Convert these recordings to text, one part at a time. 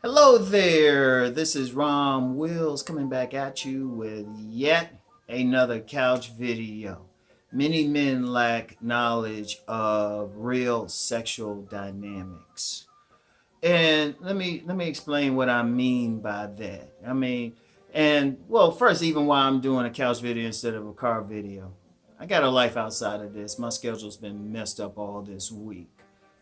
Hello there, this is Rom Wills coming back at you with yet another couch video. Many men lack knowledge of real sexual dynamics. And let me explain what I mean by that. First, even why I'm doing a couch video instead of a car video. I got a life outside of this. My schedule's been messed up all this week.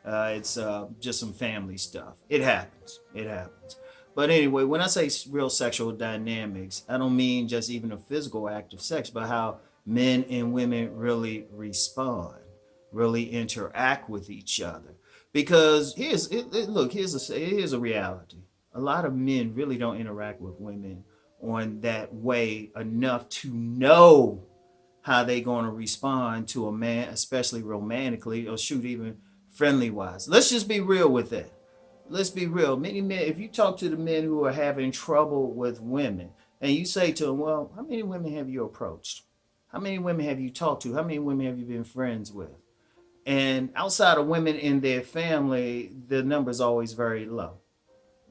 It's just some family stuff. It happens. It happens. But anyway, when I say real sexual dynamics, I don't mean just even a physical act of sex, but how men and women really respond, really interact with each other. Because here's a reality. A lot of men really don't interact with women on that way enough to know how they going to respond to a man, especially romantically, or shoot, even friendly wise. Let's just be real with that. Let's be real. Many men, if you talk to the men who are having trouble with women, and you say to them, well, how many women have you approached? How many women have you talked to? How many women have you been friends with? And outside of women in their family, the number is always very low.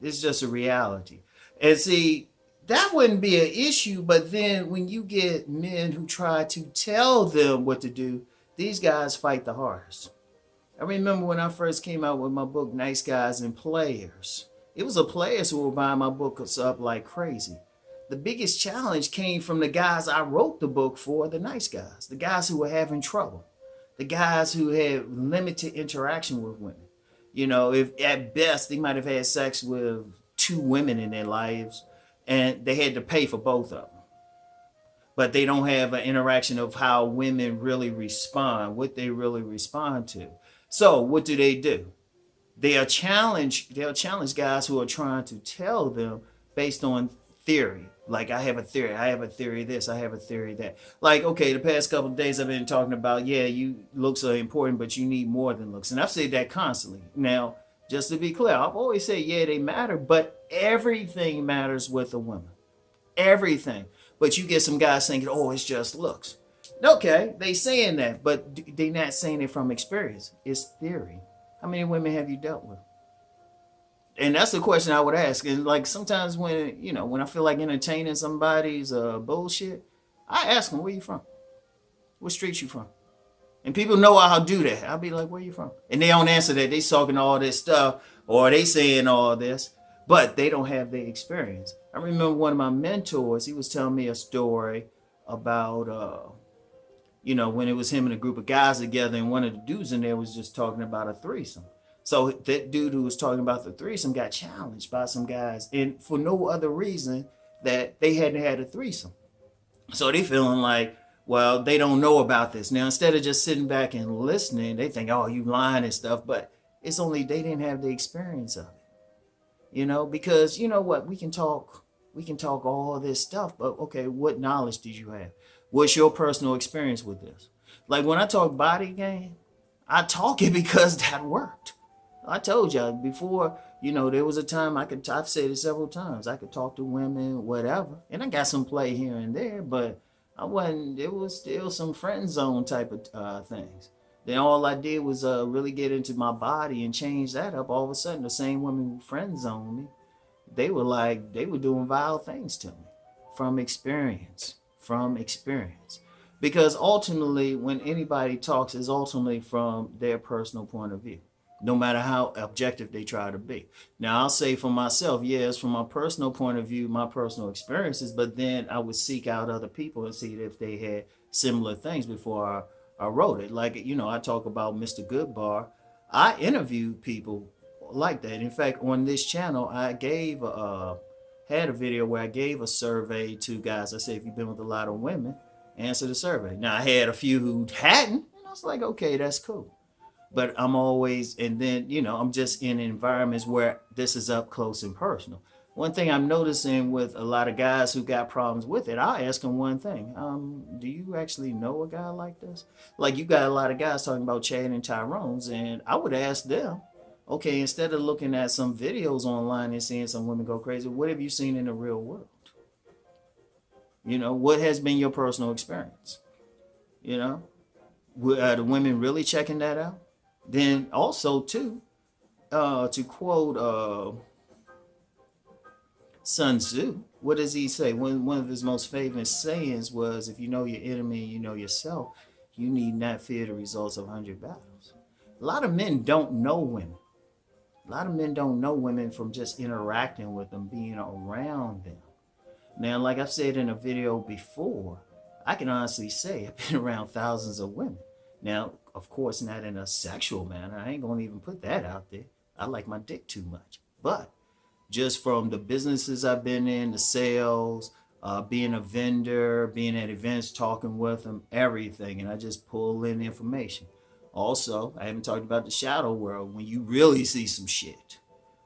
It's just a reality. And see, that wouldn't be an issue, but then when you get men who try to tell them what to do, these guys fight the hardest. I remember when I first came out with my book, Nice Guys and Players. It was the players who were buying my books up like crazy. The biggest challenge came from the guys I wrote the book for, the nice guys, the guys who were having trouble, the guys who had limited interaction with women. You know, if at best they might have had sex with two women in their lives and they had to pay for both of them. But they don't have an interaction of how women really respond, what they really respond to. So what do? They'll challenge guys who are trying to tell them based on theory. Like, I have a theory this, I have a theory that. Like, okay, the past couple of days I've been talking about, yeah, you looks are important, but you need more than looks. And I've said that constantly. Now, just to be clear, I've always said, yeah, they matter, but everything matters with a woman. Everything. But you get some guys thinking, oh, it's just looks. Okay, they saying that, but they not saying it from experience. It's theory. How many women have you dealt with? And that's the question I would ask. And like sometimes when I feel like entertaining somebody's bullshit, I ask them, where you from? What street you from? And people know I'll do that. I'll be like, where you from? And they don't answer that. They talking all this stuff or they saying all this, but they don't have the experience. I remember one of my mentors, he was telling me a story about when it was him and a group of guys together, and one of the dudes in there was just talking about a threesome. So that dude who was talking about the threesome got challenged by some guys, and for no other reason that they hadn't had a threesome. So they feeling like, well, they don't know about this. Now, instead of just sitting back and listening, they think, oh, you lying and stuff. But it's only they didn't have the experience of it, because you know what? We can talk all this stuff, but okay, what knowledge did you have? What's your personal experience with this? Like when I talk body game, I talk it because that worked. I told y'all before, there was a time I've said it several times, I could talk to women, whatever. And I got some play here and there, but I wasn't, it was still some friend zone type of things. Then all I did was really get into my body and change that up. All of a sudden, the same women who friend zoned me, they were doing vile things to me from experience, because ultimately when anybody talks is ultimately from their personal point of view, no matter how objective they try to be. Now I'll say for myself, yes, from my personal point of view, my personal experiences, but then I would seek out other people and see if they had similar things before I wrote it. Like, I talk about Mr. Goodbar. I interview people like that. In fact, on this channel, I had a video where I gave a survey to guys. I said, if you've been with a lot of women, answer the survey. Now I had a few who hadn't, and I was like, okay, that's cool. But I'm always, and then I'm just in environments where this is up close and personal. One thing I'm noticing with a lot of guys who got problems with it, I'll ask them one thing. Do you actually know a guy like this? Like, you got a lot of guys talking about Chad and Tyrone's, and I would ask them, okay, instead of looking at some videos online and seeing some women go crazy, what have you seen in the real world? What has been your personal experience? You know, are the women really checking that out? Then also too, to quote Sun Tzu, what does he say? One of his most famous sayings was, if you know your enemy and you know yourself, you need not fear the results of 100 battles. A lot of men don't know women. A lot of men don't know women from just interacting with them, being around them. Now, like I've said in a video before, I can honestly say I've been around thousands of women. Now, of course, not in a sexual manner. I ain't gonna even put that out there. I like my dick too much. But just from the businesses I've been in, the sales, being a vendor, being at events, talking with them, everything. And I just pull in information. Also, I haven't talked about the shadow world when you really see some shit.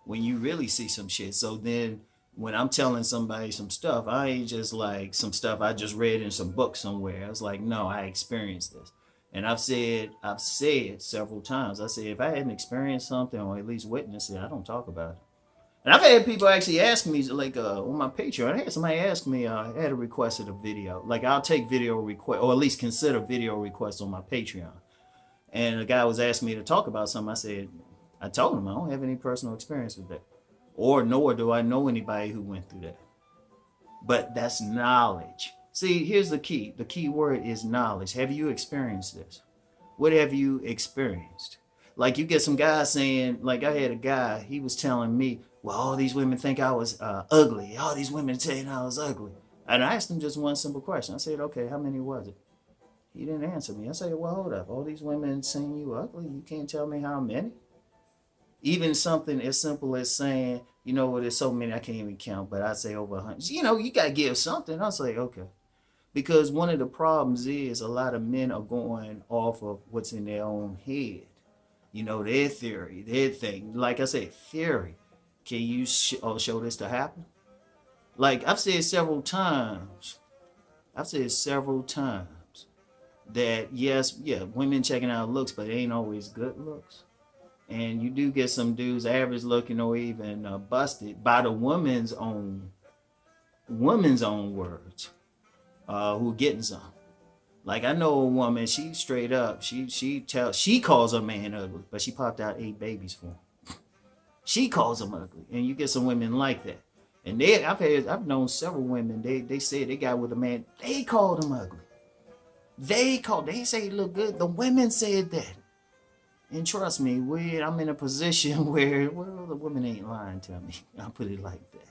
When you really see some shit. So then when I'm telling somebody some stuff, I ain't just like some stuff I just read in some book somewhere. I was like, no, I experienced this. And I've said several times. I said, if I hadn't experienced something or at least witnessed it, I don't talk about it. And I've had people actually ask me, like on my Patreon, I had somebody ask me, I had a requested a video. Like I'll take video request, or at least consider video requests on my Patreon. And the guy was asking me to talk about something. I told him I don't have any personal experience with that. Or nor do I know anybody who went through that. But that's knowledge. See, here's the key. The key word is knowledge. Have you experienced this? What have you experienced? Like you get some guys saying, like I had a guy, he was telling me, well, all these women think I was ugly. All these women saying I was ugly. And I asked him just one simple question. I said, okay, how many was it? He didn't answer me. I said, well, hold up. All these women saying you ugly, you can't tell me how many? Even something as simple as saying, you know what, there's so many I can't even count, but I say over 100. You know, you got to give something. I was like, okay. Because one of the problems is a lot of men are going off of what's in their own head. You know, their theory, their thing. Like I said, theory. Can you show this to happen? Like I've said several times that yes, yeah, women checking out looks, but it ain't always good looks. And you do get some dudes average looking or even busted by the woman's own words, who getting some. Like I know a woman, she straight up, she calls her man ugly, but she popped out 8 babies for him. She calls them ugly, and you get some women like that. And I've known several women. They said they got with a man. They called him ugly. They say he look good. The women said that. And trust me, I'm in a position where, well, the women ain't lying to me. I'll put it like that.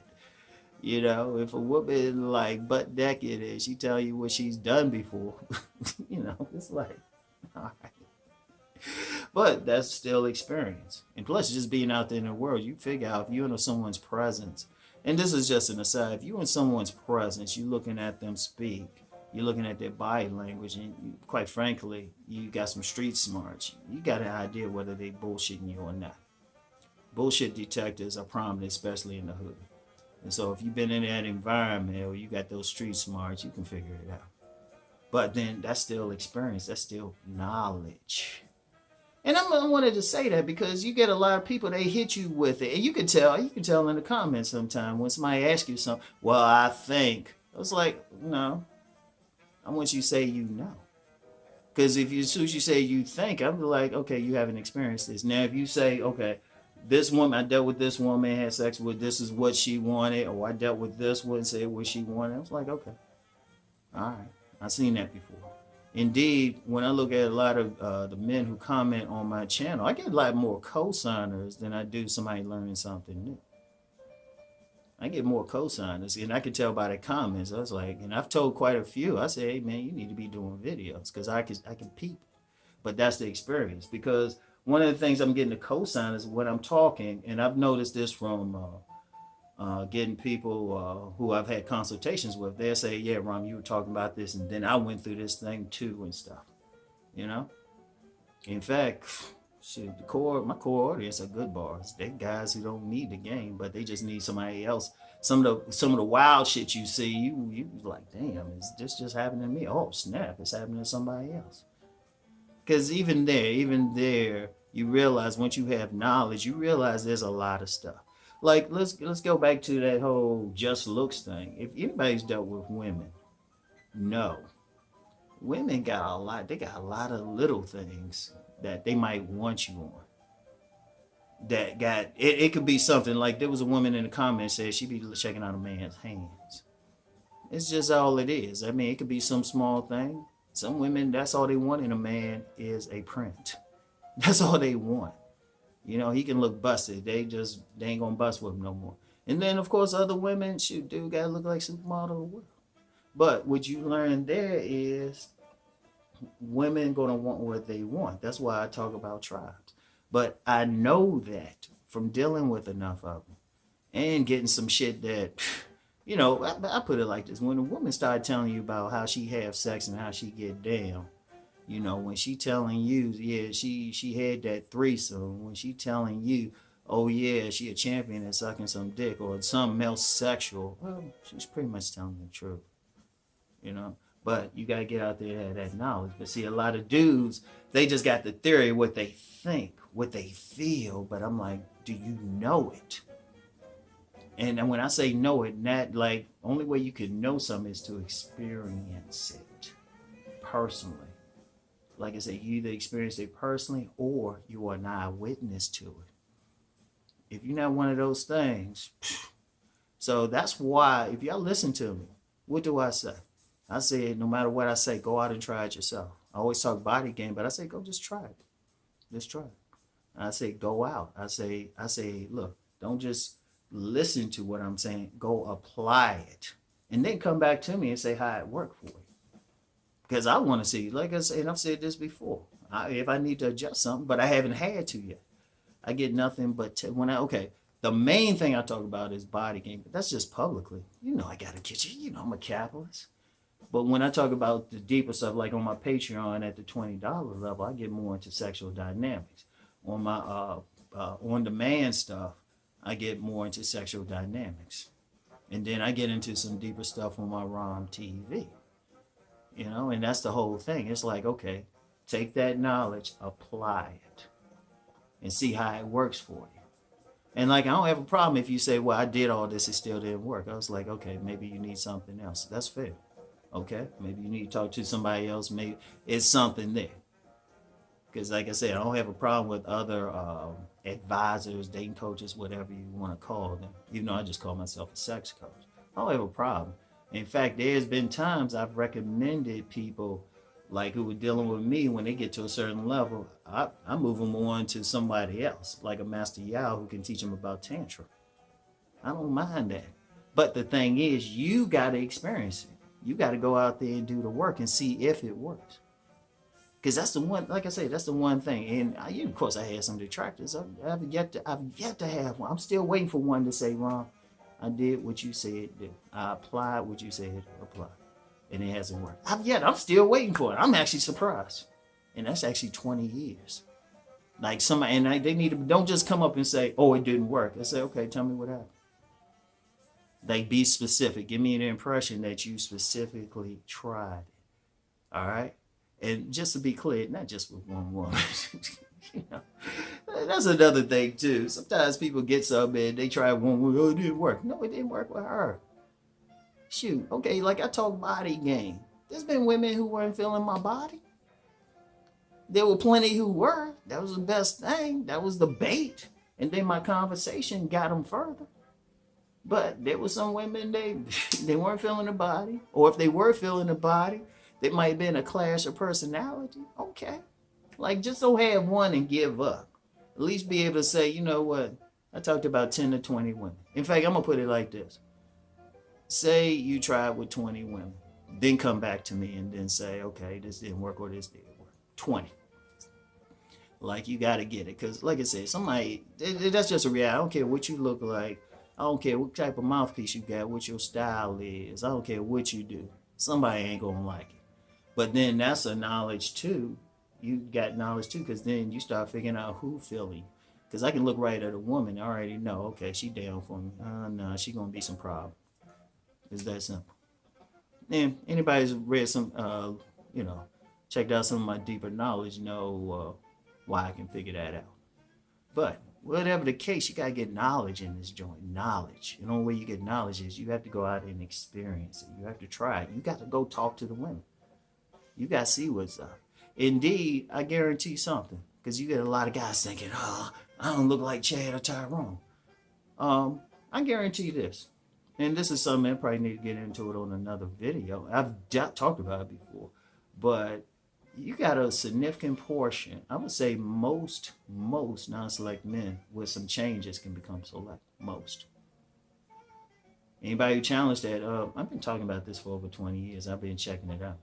You know, if a woman like butt naked and she tell you what she's done before, you know, it's like, all right. But that's still experience. And plus, just being out there in the world, you figure out if you're in someone's presence, and this is just an aside, if you're in someone's presence, you're looking at them speak, you're looking at their body language, and quite frankly, you got some street smarts. You got an idea whether they bullshitting you or not. Bullshit detectors are prominent, especially in the hood. And so if you've been in that environment or you got those street smarts, you can figure it out. But then that's still experience. That's still knowledge. And I wanted to say that because you get a lot of people, they hit you with it. And you can tell in the comments sometime when somebody asks you something, well, I think. I was like, no. I want you to say you know. Because as soon as you say you think, I'm like, okay, you haven't experienced this. Now, if you say, okay, this woman, I dealt with this woman, had sex with, this is what she wanted, or I dealt with this one, said what she wanted. I was like, okay. All right. I've seen that before. Indeed, when I look at a lot of the men who comment on my channel, I get a lot more co-signers than I do somebody learning something new. I get more co-signers, and I can tell by the comments. I was like, and I've told quite a few. I say, hey man, you need to be doing videos because I can peep. But that's the experience, because one of the things I'm getting the co-signers when I'm talking, and I've noticed this from getting people who I've had consultations with. They'll say, yeah, Rom, you were talking about this, and then I went through this thing too and stuff, you know? In fact, shit, my core audience are Goodbars. They guys who don't need the game, but they just need somebody else. Some of the wild shit you see, you like, damn, is this just happening to me? Oh, snap, it's happening to somebody else. Because even there, you realize once you have knowledge, you realize there's a lot of stuff. Like, let's go back to that whole just looks thing. If anybody's dealt with women, no. Women got a lot. They got a lot of little things that they might want you on. that got it. It could be something like there was a woman in the comments said she be checking out a man's hands. It's just all it is. I mean, it could be some small thing. Some women, that's all they want in a man is a print. That's all they want. You know, he can look busted. They ain't gonna bust with him no more. And then of course other women, shoot, dude gotta look like supermodel of the world. But what you learn there is women gonna want what they want. That's why I talk about tribes. But I know that from dealing with enough of them and getting some shit that, you know, I put it like this: when a woman started telling you about how she have sex and how she get down, you know, when she telling you, yeah, she had that threesome, when she telling you, oh yeah, she a champion at sucking some dick or something else sexual, well, she's pretty much telling the truth, you know. But you gotta get out there and have that knowledge. But see, a lot of dudes, they just got the theory, what they think, what they feel. But I'm like, do you know it? And when I say know it, not like only way you can know something is to experience it personally. Like I said, you either experience it personally or you are an eyewitness to it. If you're not one of those things, so that's why if y'all listen to me, what do I say? I say no matter what I say, go out and try it yourself. I always talk body game, but I say go just try it. Just try it. I say go out. I say look, don't just listen to what I'm saying. Go apply it, and then come back to me and say how it worked for you. Because I want to see, like I said, and I've said this before, if I need to adjust something, but I haven't had to yet. I get nothing but okay. The main thing I talk about is body game, but that's just publicly. You know, I got to get you. You know, I'm a capitalist. But when I talk about the deeper stuff, like on my Patreon at the $20 level, I get more into sexual dynamics. On my on-demand stuff, I get more into sexual dynamics. And then I get into some deeper stuff on my Rom TV. You know, and that's the whole thing. It's like, okay, take that knowledge, apply it, and see how it works for you. And like, I don't have a problem if you say, well, I did all this, it still didn't work. I was like, okay, maybe you need something else. That's fair. Okay, maybe you need to talk to somebody else. Maybe it's something there. Because like I said, I don't have a problem with other advisors, dating coaches, whatever you want to call them. Even though I just call myself a sex coach. I don't have a problem. In fact, there's been times I've recommended people like who were dealing with me when they get to a certain level, I move them on to somebody else, like a master xual who can teach them about tantra. I don't mind that. But the thing is, you got to experience it. You got to go out there and do the work and see if it works. Because that's the one, like I say, that's the one thing. And of course, I had some detractors. I've yet to have one. I'm still waiting for one to say, Ron, I did what you said do. I applied what you said apply. And it hasn't worked. I'm still waiting for it. I'm actually surprised. And that's actually 20 years. Like somebody, and they need to, don't just come up and say, oh, it didn't work. I say, okay, tell me what happened. Like, be specific. Give me an impression that you specifically tried it. All right? And just to be clear, not just with one woman. You know, that's another thing, too. Sometimes people get something and they try one woman, oh, it didn't work. No, it didn't work with her. Shoot, okay, like I talk body game. There's been women who weren't feeling my body. There were plenty who were. That was the best thing. That was the bait. And then my conversation got them further. But there were some women, they weren't feeling the body. Or if they were feeling the body, there might have been a clash of personality. Okay. Like, just don't have one and give up. At least be able to say, you know what? I talked about 10 to 20 women. In fact, I'm going to put it like this. Say you tried with 20 women. Then come back to me and then say, okay, this didn't work or this did work. 20. Like, you got to get it. Because, like I said, somebody, that's just a reality. I don't care what you look like. I don't care what type of mouthpiece you got, what your style is. I don't care what you do. Somebody ain't going to like it. But then that's a knowledge, too. You got knowledge, too, because then you start figuring out who feeling. Because I can look right at a woman. I already know, okay, she down for me. No, she going to be some problem. It's that simple. And anybody who's read some, checked out some of my deeper knowledge know why I can figure that out. But whatever the case, you got to get knowledge in this joint. Knowledge. The only way you get knowledge is you have to go out and experience it. You have to try it. You got to go talk to the women. You got to see what's up. Indeed, I guarantee something. Because you get a lot of guys thinking, oh, I don't look like Chad or Tyrone. I guarantee you this, and this is something I probably need to get into it on another video. I've talked about it before, but you got a significant portion. I would say most non-select men with some changes can become select. Most. Anybody who challenged that, I've been talking about this for over 20 years. I've been checking it out.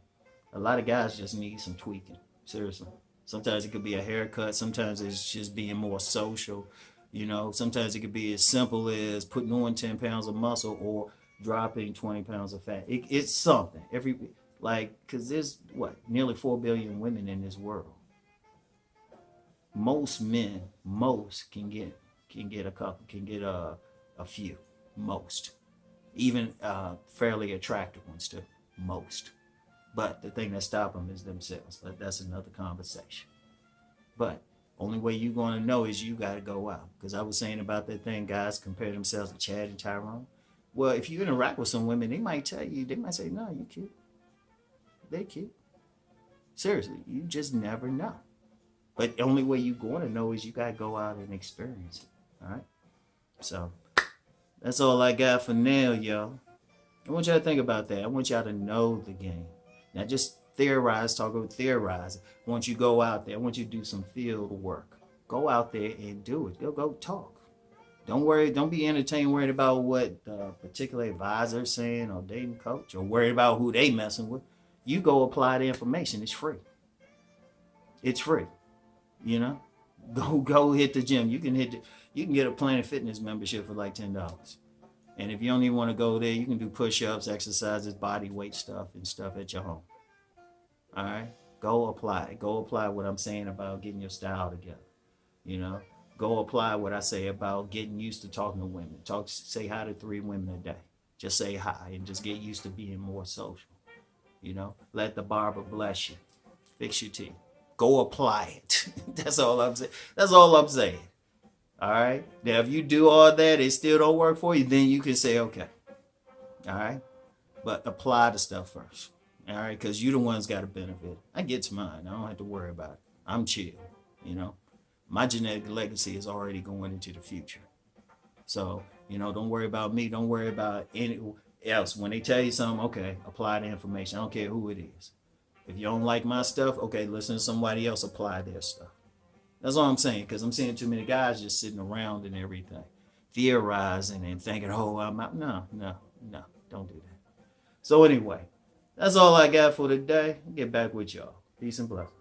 A lot of guys just need some tweaking. Seriously. Sometimes it could be a haircut. Sometimes it's just being more social. You know, sometimes it could be as simple as putting on 10 pounds of muscle or dropping 20 pounds of fat. It's something. Because there's nearly 4 billion women in this world. Most men, can get a couple, can get a few, most. Even fairly attractive ones too, most. But the thing that stops them is themselves. But that's another conversation. But only way you're going to know is you got to go out. Because I was saying about that thing, guys compare themselves to Chad and Tyrone. Well, if you interact with some women, they might say, no, you cute. They cute. Seriously, you just never know. But the only way you're going to know is you got to go out and experience it. All right? So that's all I got for now, y'all. I want y'all to think about that. I want y'all to know the game. Not just theorize. I want you to go out there. I want you to do some field work. Go out there and do it. Go talk. Don't worry. Don't be entertained worried about what the particular advisor is saying or dating coach or worried about who they messing with. You go apply the information. It's free. It's free. You know, go hit the gym. You can get a Planet Fitness membership for like $10. And if you don't even want to go there, you can do push-ups, exercises, body weight stuff and stuff at your home. All right, go apply it. Go apply what I'm saying about getting your style together. You know, go apply what I say about getting used to talking to women. Say hi to 3 women a day. Just say hi and just get used to being more social. You know, let the barber bless you. Fix your teeth. Go apply it. That's all I'm saying. All right. Now, if you do all that, it still don't work for you, then you can say, okay. All right. But apply the stuff first. All right. Because you the ones got to benefit. I get to mine. I don't have to worry about it. I'm chill. You know, my genetic legacy is already going into the future. So, you know, don't worry about me. Don't worry about anyone else. When they tell you something, okay, apply the information. I don't care who it is. If you don't like my stuff, okay, listen to somebody else apply their stuff. That's all I'm saying, because I'm seeing too many guys just sitting around and everything, theorizing and thinking, oh, I'm out. No, don't do that. So anyway, that's all I got for today. I'll get back with y'all. Peace and blessings.